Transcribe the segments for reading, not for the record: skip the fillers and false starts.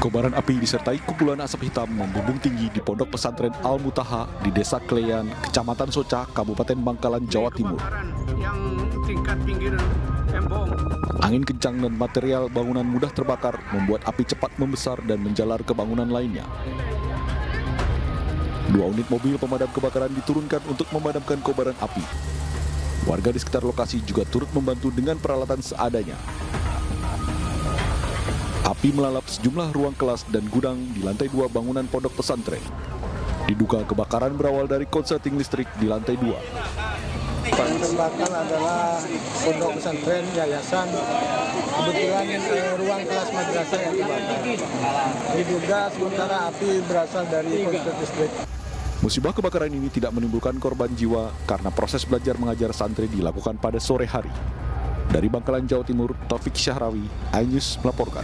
Kobaran api disertai kumpulan asap hitam membumbung tinggi di Pondok Pesantren Al-Mutaha di Desa Kleyan, Kecamatan Soca, Kabupaten Bangkalan, Jawa Timur. Yang tingkat pinggir embong. Angin kencang dan material bangunan mudah terbakar membuat api cepat membesar dan menjalar ke bangunan lainnya. 2 unit mobil pemadam kebakaran diturunkan untuk memadamkan kobaran api. Warga di sekitar lokasi juga turut membantu dengan peralatan seadanya. Api melalap sejumlah ruang kelas dan gudang di lantai 2 bangunan pondok pesantren. Diduga kebakaran berawal dari konsleting listrik di lantai 2. Yang terbakar adalah pondok pesantren yayasan. Kebetulan ruang kelas madrasah yang terbakar. Diduga sementara api berasal dari konsleting listrik. Musibah kebakaran ini tidak menimbulkan korban jiwa karena proses belajar mengajar santri dilakukan pada sore hari. Dari Bangkalan, Jawa Timur, Taufik Syahrawi, iNews melaporkan.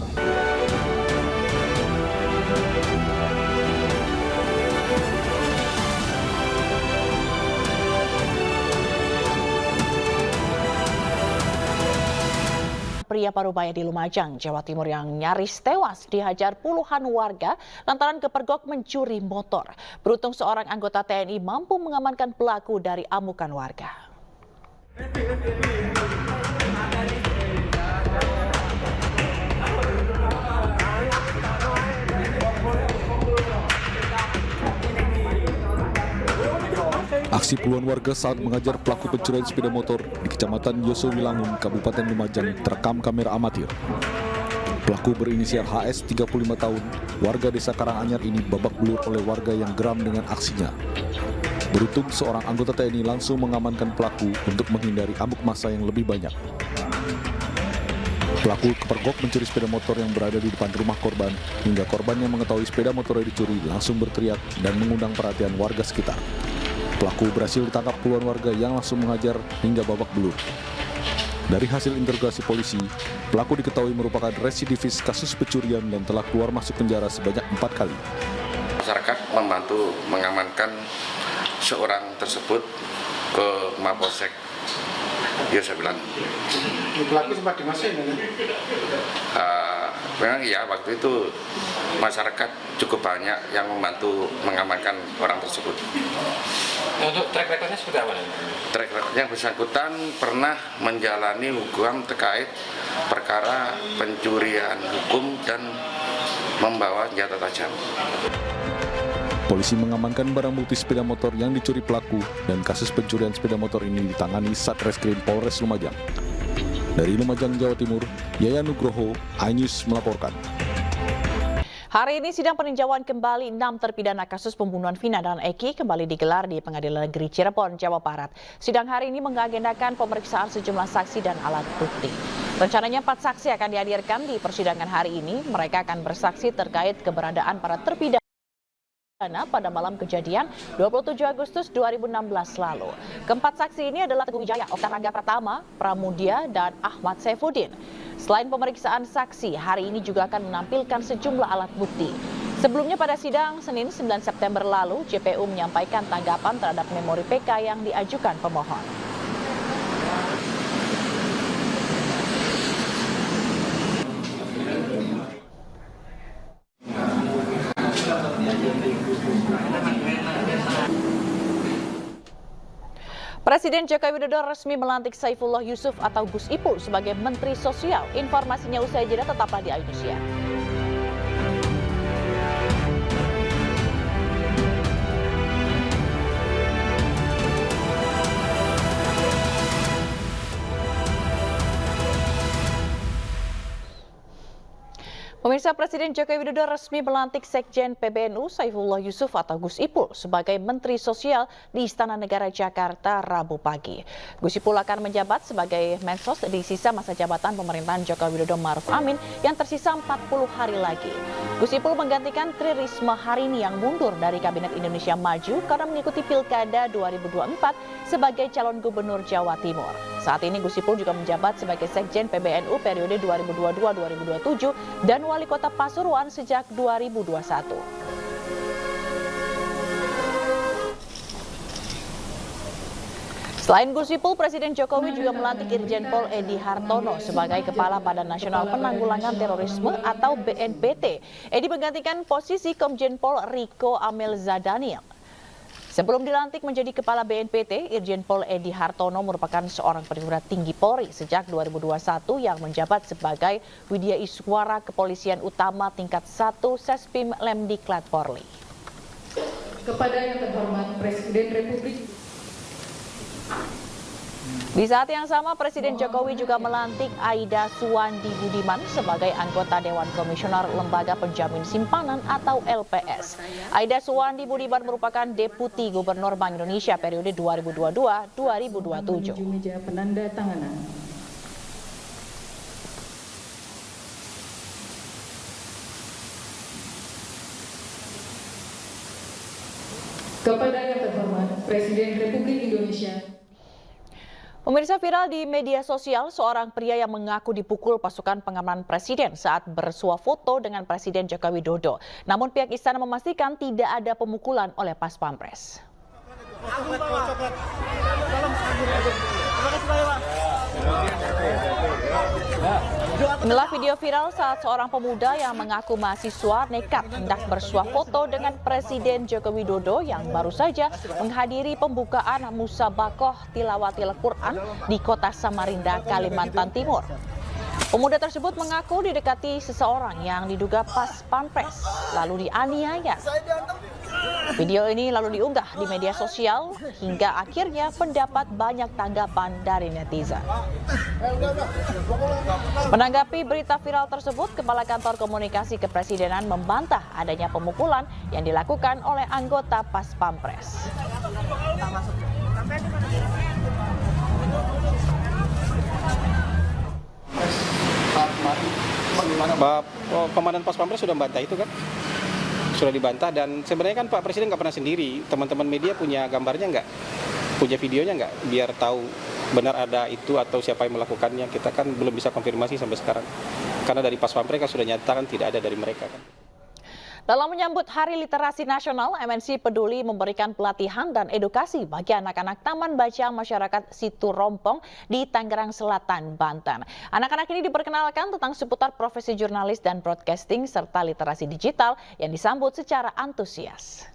Pria parubaya di Lumajang, Jawa Timur yang nyaris tewas dihajar puluhan warga lantaran kepergok mencuri motor. Beruntung seorang anggota TNI mampu mengamankan pelaku dari amukan warga. Aksi puluhan warga saat mengajar pelaku pencurian sepeda motor di Kecamatan Yosowilangun, Kabupaten Lumajang terekam kamera amatir. Pelaku berinisial HS 35 tahun, warga desa Karanganyar ini babak belur oleh warga yang geram dengan aksinya. Beruntung seorang anggota TNI langsung mengamankan pelaku untuk menghindari amuk massa yang lebih banyak. Pelaku kepergok mencuri sepeda motor yang berada di depan rumah korban, hingga korban yang mengetahui sepeda motornya dicuri langsung berteriak dan mengundang perhatian warga sekitar. Pelaku berhasil ditangkap puluhan warga yang langsung mengajar hingga babak belur. Dari hasil interogasi polisi, pelaku diketahui merupakan residivis kasus pencurian dan telah keluar masuk penjara sebanyak 4 kali. Masyarakat membantu mengamankan seorang tersebut ke Mapolsek Yosowilangun. Pelaku sempat dimasukin ya? Memang iya, waktu itu masyarakat cukup banyak yang membantu mengamankan orang tersebut. Untuk track recordnya seperti apa? Track recordnya yang bersangkutan pernah menjalani hukuman terkait perkara pencurian hukum dan membawa senjata tajam. Polisi mengamankan barang bukti sepeda motor yang dicuri pelaku dan kasus pencurian sepeda motor ini ditangani Satreskrim Polres Lumajang. Dari Lumajang, Jawa Timur, Yaya Nugroho, iNews melaporkan. Hari ini sidang peninjauan kembali 6 terpidana kasus pembunuhan Vina dan Eki kembali digelar di Pengadilan Negeri Cirebon, Jawa Barat. Sidang hari ini mengagendakan pemeriksaan sejumlah saksi dan alat bukti. Rencananya 4 saksi akan dihadirkan di persidangan hari ini. Mereka akan bersaksi terkait keberadaan para terpidana pada malam kejadian 27 Agustus 2016 lalu. Keempat saksi ini adalah Teguh Wijaya, Okta Rangga Pratama, Pramudia, dan Ahmad Saifuddin. Selain pemeriksaan saksi, hari ini juga akan menampilkan sejumlah alat bukti. Sebelumnya pada sidang Senin 9 September lalu, JPU menyampaikan tanggapan terhadap memori PK yang diajukan pemohon. Presiden Joko Widodo resmi melantik Saifullah Yusuf atau Gus Ipul sebagai Menteri Sosial. Informasinya usai jeda, tetaplah di iNews. Pemirsa, Presiden Joko Widodo resmi melantik Sekjen PBNU Saifullah Yusuf atau Gus Ipul sebagai Menteri Sosial di Istana Negara Jakarta Rabu pagi. Gus Ipul akan menjabat sebagai Mensos di sisa masa jabatan pemerintahan Joko Widodo Ma'ruf Amin yang tersisa 40 hari lagi. Gus Ipul menggantikan Tri Risma hari ini yang mundur dari Kabinet Indonesia Maju karena mengikuti Pilkada 2024 sebagai calon Gubernur Jawa Timur. Saat ini Gus Ipul juga menjabat sebagai Sekjen PBNU periode 2022-2027 dan Wali Kota Pasuruan sejak 2021. Selain Gus Ipul, Presiden Jokowi juga melantik Irjen Pol Edi Hartono sebagai Kepala Badan Nasional Penanggulangan Terorisme atau BNPT. Edi menggantikan posisi Komjen Pol Riko Amelzadaniel. Sebelum dilantik menjadi Kepala BNPT, Irjen Pol Edi Hartono merupakan seorang perwira tinggi Polri sejak 2021 yang menjabat sebagai Widya Iswara Kepolisian Utama tingkat 1 Sespim Lemdiklat Polri. Kepada yang terhormat Presiden Republik. Di saat yang sama, Presiden Jokowi juga melantik Aida Suwandi Budiman sebagai anggota Dewan Komisioner Lembaga Penjamin Simpanan atau LPS. Aida Suwandi Budiman merupakan Deputi Gubernur Bank Indonesia periode 2022-2027. Meja penanda tanganan. Kepada yang terhormat Presiden Republik Indonesia. Pemirsa, viral di media sosial seorang pria yang mengaku dipukul pasukan pengamanan presiden saat bersuah foto dengan Presiden Joko Widodo. Namun pihak istana memastikan tidak ada pemukulan oleh Pas Pampres. Inilah video viral saat seorang pemuda yang mengaku mahasiswa nekat hendak bersuah foto dengan Presiden Joko Widodo yang baru saja menghadiri pembukaan Musabakoh Tilawatil Quran di kota Samarinda, Kalimantan Timur. Pemuda tersebut mengaku didekati seseorang yang diduga Pas Pampres, lalu dianiaya. Video ini lalu diunggah di media sosial hingga akhirnya mendapat banyak tanggapan dari netizen. Menanggapi berita viral tersebut, Kepala Kantor Komunikasi Kepresidenan membantah adanya pemukulan yang dilakukan oleh anggota Pas Pampres. Komandan Pas Pampres sudah membantah itu kan? Sudah dibantah, dan sebenarnya kan Pak Presiden nggak pernah sendiri. Teman-teman media punya gambarnya nggak? Punya videonya nggak? Biar tahu benar ada itu atau siapa yang melakukannya. Kita kan belum bisa konfirmasi sampai sekarang. Karena dari Pas Pampres kan sudah nyatakan tidak ada dari mereka kan. Dalam menyambut Hari Literasi Nasional, MNC Peduli memberikan pelatihan dan edukasi bagi anak-anak Taman Baca Masyarakat Situ Rompong di Tangerang Selatan, Banten. Anak-anak ini diperkenalkan tentang seputar profesi jurnalis dan broadcasting serta literasi digital yang disambut secara antusias.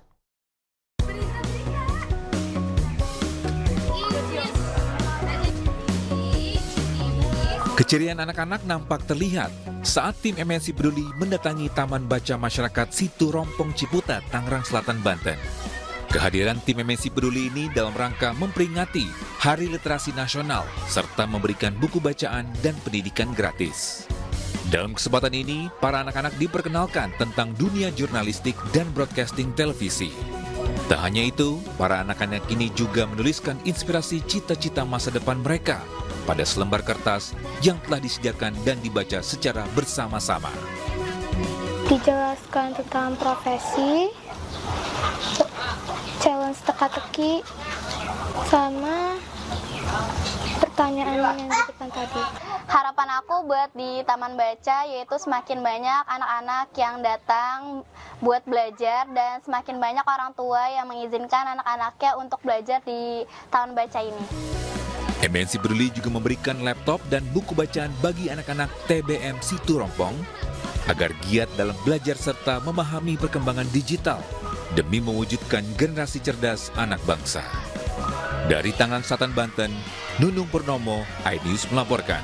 Keceriaan anak-anak nampak terlihat saat tim MNC Peduli mendatangi Taman Baca Masyarakat Situ Rompong Ciputat, Tangerang Selatan, Banten. Kehadiran tim MNC Peduli ini dalam rangka memperingati Hari Literasi Nasional serta memberikan buku bacaan dan pendidikan gratis. Dalam kesempatan ini, para anak-anak diperkenalkan tentang dunia jurnalistik dan broadcasting televisi. Tak hanya itu, para anak-anak ini juga menuliskan inspirasi cita-cita masa depan mereka pada selembar kertas yang telah disediakan dan dibaca secara bersama-sama. Dijelaskan tentang profesi, challenge teka-teki, sama pertanyaan yang di depan tadi. Harapan aku buat di Taman Baca yaitu semakin banyak anak-anak yang datang buat belajar dan semakin banyak orang tua yang mengizinkan anak-anaknya untuk belajar di Taman Baca ini. MNC Peduli juga memberikan laptop dan buku bacaan bagi anak-anak TBM Situ Rompong agar giat dalam belajar serta memahami perkembangan digital demi mewujudkan generasi cerdas anak bangsa. Dari Tangerang Selatan, Banten, Nunung Purnomo, iNews melaporkan.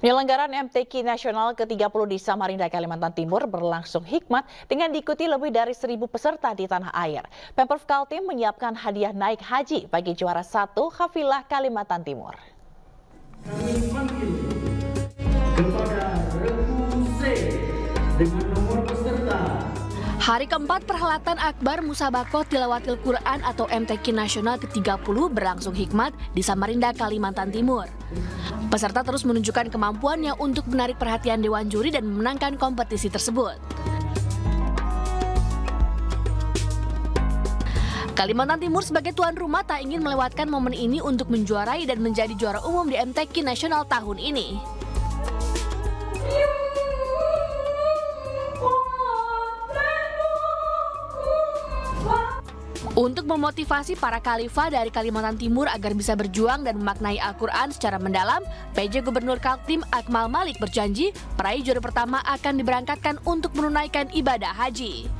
Penyelenggaraan MTQ Nasional ke-30 di Samarinda, Kalimantan Timur berlangsung hikmat dengan diikuti lebih dari 1.000 peserta di tanah air. Pemprov Kaltim menyiapkan hadiah naik haji bagi juara 1 Hafilah Kalimantan Timur. Kami panggil kepada Rebu C dengan nomor peserta. Hari keempat perhelatan Akbar Musabakoh Tilawatil Quran atau MTQ Nasional ke-30 berlangsung hikmat di Samarinda, Kalimantan Timur. Peserta terus menunjukkan kemampuannya untuk menarik perhatian dewan juri dan memenangkan kompetisi tersebut. Kalimantan Timur sebagai tuan rumah tak ingin melewatkan momen ini untuk menjuarai dan menjadi juara umum di MTQ Nasional tahun ini. Untuk memotivasi para khalifah dari Kalimantan Timur agar bisa berjuang dan memaknai Al-Quran secara mendalam, PJ Gubernur Kaltim Akmal Malik berjanji peraih juara pertama akan diberangkatkan untuk menunaikan ibadah haji.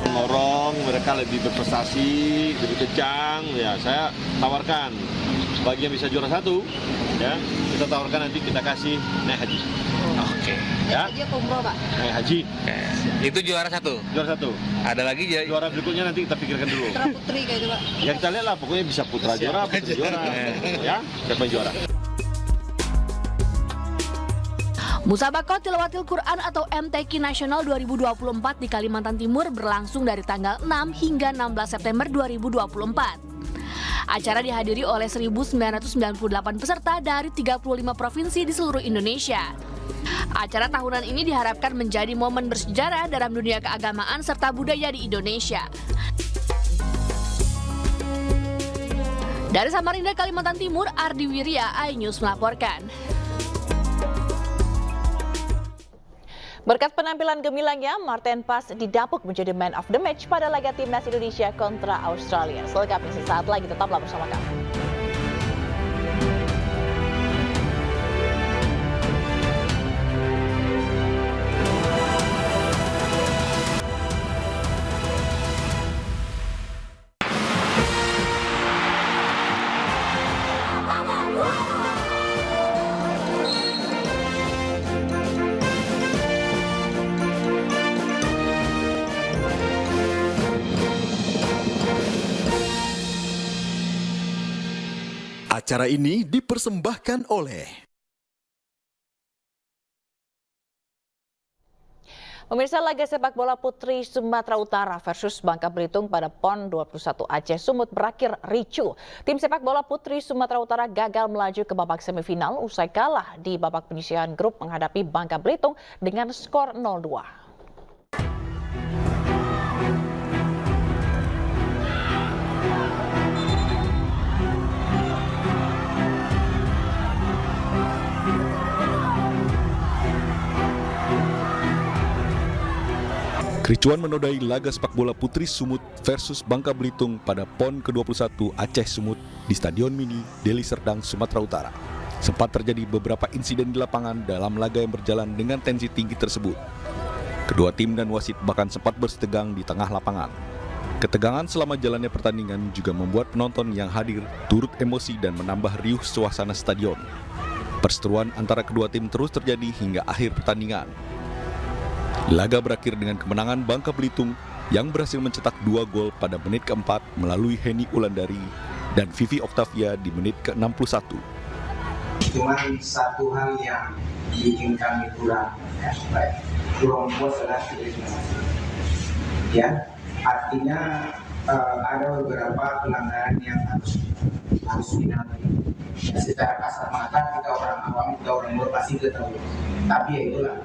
Mendorong mereka lebih berprestasi, lebih kencang, ya saya tawarkan bagi yang bisa juara 1, ya kita tawarkan nanti kita kasih naik haji. Oke. Ya. Haji atau umroh, Pak? Naik haji. Itu juara 1. Juara 1. Ada lagi ya? Juara berikutnya nanti kita pikirkan dulu. Putra putri kayak itu, Pak. Ya kita lihat lah, pokoknya bisa putra juara, putri juara, ya siapa yang juara. Musabakoh Tilawatil Quran atau MTQ Nasional 2024 di Kalimantan Timur berlangsung dari tanggal 6 hingga 16 September 2024. Acara dihadiri oleh 1.998 peserta dari 35 provinsi di seluruh Indonesia. Acara tahunan ini diharapkan menjadi momen bersejarah dalam dunia keagamaan serta budaya di Indonesia. Dari Samarinda, Kalimantan Timur, Ardi Wirya, iNews melaporkan. Berkat penampilan gemilangnya, Martin Paes didapuk menjadi man of the match pada laga timnas Indonesia kontra Australia. Selengkapnya sesaat lagi, tetaplah bersama kami. Acara ini dipersembahkan oleh Pemirsa, laga sepak bola putri Sumatera Utara versus Bangka Belitung pada PON 21 Aceh Sumut berakhir ricuh. Tim sepak bola putri Sumatera Utara gagal melaju ke babak semifinal usai kalah di babak penyisihan grup menghadapi Bangka Belitung dengan skor 0-2. Kericuan menodai laga sepak bola putri Sumut versus Bangka Belitung pada PON ke-21 Aceh Sumut di Stadion Mini Deli Serdang, Sumatera Utara. Sempat terjadi beberapa insiden di lapangan dalam laga yang berjalan dengan tensi tinggi tersebut. Kedua tim dan wasit bahkan sempat bersetegang di tengah lapangan. Ketegangan selama jalannya pertandingan juga membuat penonton yang hadir turut emosi dan menambah riuh suasana stadion. Perseteruan antara kedua tim terus terjadi hingga akhir pertandingan. Laga berakhir dengan kemenangan Bangka Belitung yang berhasil mencetak 2 gol pada menit keempat melalui Henny Ulandari dan Vivi Octavia di menit ke-61. Cuma satu hal yang bikin kami kurang puas adalah ya, artinya ada beberapa pelanggaran yang harus dinamai. Secara kasar mata kita orang awam, kita orang luar pasti ketahui. Tapi ya itulah.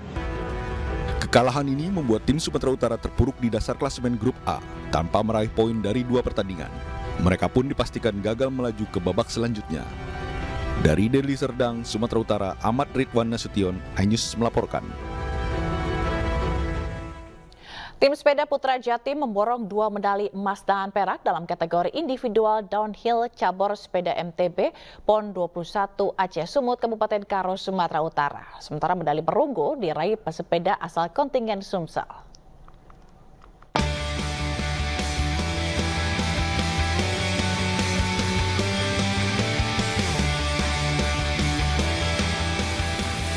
Kekalahan ini membuat tim Sumatera Utara terpuruk di dasar klasemen grup A tanpa meraih poin dari 2 pertandingan. Mereka pun dipastikan gagal melaju ke babak selanjutnya. Dari Deli Serdang, Sumatera Utara, Ahmad Ridwan Nasution, iNews melaporkan. Tim sepeda putra Jatim memborong 2 medali emas dan perak dalam kategori individual downhill cabur sepeda MTB PON 21 Aceh Sumut, Kabupaten Karo, Sumatera Utara. Sementara medali perunggu diraih pesepeda asal kontingen Sumsel.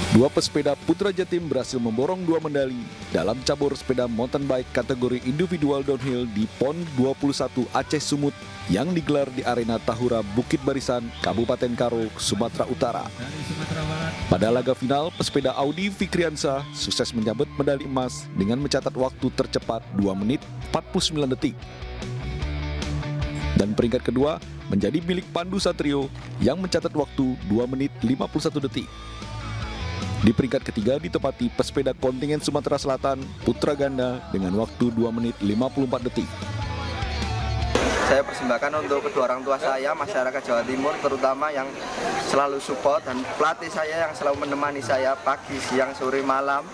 Dua pesepeda putra Jatim berhasil memborong 2 medali dalam cabur sepeda mountain bike kategori individual downhill di PON 21 Aceh Sumut yang digelar di Arena Tahura Bukit Barisan, Kabupaten Karo, Sumatera Utara. Pada laga final, pesepeda Audi Fikriansa sukses menyabet medali emas dengan mencatat waktu tercepat 2 menit 49 detik. Dan peringkat kedua menjadi milik Pandu Satrio yang mencatat waktu 2 menit 51 detik. Di peringkat ketiga ditempati pesepeda kontingen Sumatera Selatan Putra Ganda dengan waktu 2 menit 54 detik. saya persembahkan untuk kedua orang tua saya, masyarakat Jawa Timur, terutama yang selalu support, dan pelatih saya yang selalu menemani saya pagi, siang, sore, malam.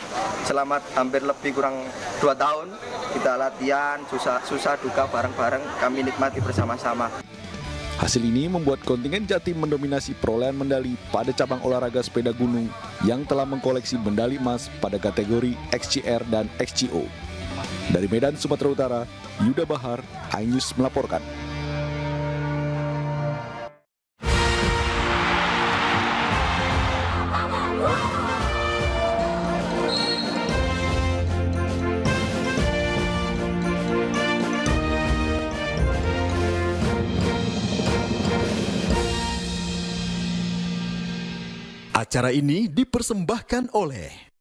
Selama hampir lebih kurang 2 tahun, kita latihan, susah duka bareng-bareng, kami nikmati bersama-sama. Hasil ini membuat kontingen Jatim mendominasi perolehan medali pada cabang olahraga sepeda gunung yang telah mengkoleksi medali emas pada kategori XCR dan XCO. Dari Medan, Sumatera Utara, Yuda Bahar, iNews melaporkan. Acara ini dipersembahkan oleh